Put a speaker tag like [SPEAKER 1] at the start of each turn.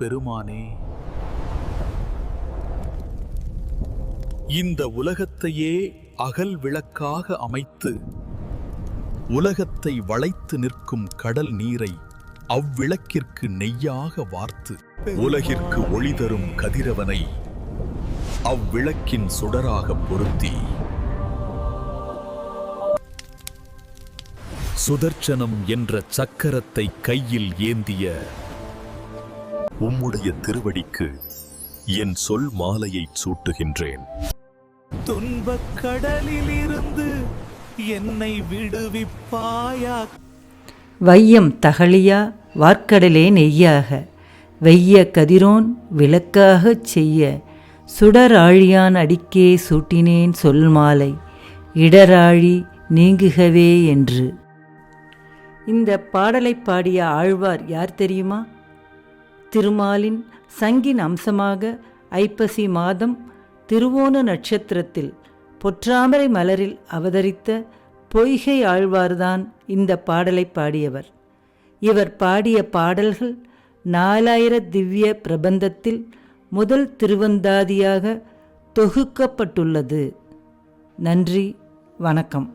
[SPEAKER 1] பெருமானே, இந்த உலகத்தையே அகல் விளக்காக அமைத்து உலகத்தை வளைத்து நிற்கும் கடல் நீரை அவ்விளக்கிற்கு நெய்யாக வார்த்து உலகிற்கு ஒளி தரும் கதிரவனை அவ்விளக்கின் சுடராக பொருத்தி சுதர்சனம் என்ற சக்கரத்தை கையில் ஏந்திய உம்முடைய திருவடிக்கு என் சொல் மாலையை சூட்டுகின்றேன். துன்பக் கடலில் இருந்து என்னை விடுவிப்பாயா.
[SPEAKER 2] வையம் தகழியா வார்க்கடலே நெய்யாக வெய்ய கதிரோன் விளக்காகச் செய்ய சுடராழியான் அடிக்கே சூட்டினேன் சொல் மாலை இடராழி நீங்குகவே என்று. இந்த பாடலை பாடிய ஆழ்வார் யார் தெரியுமா? திருமாலின் சங்கின் அம்சமாக ஐப்பசி மாதம் திருவோண நட்சத்திரத்தில் பொற்றாமரை மலரில் அவதரித்த பொய்கை ஆழ்வார்தான் இந்த பாடலை பாடியவர். இவர் பாடிய பாடல்கள் 4000 திவ்ய பிரபந்தத்தில் முதல் திருவந்தாதியாக தொகுக்கப்பட்டுள்ளது. நன்றி, வணக்கம்.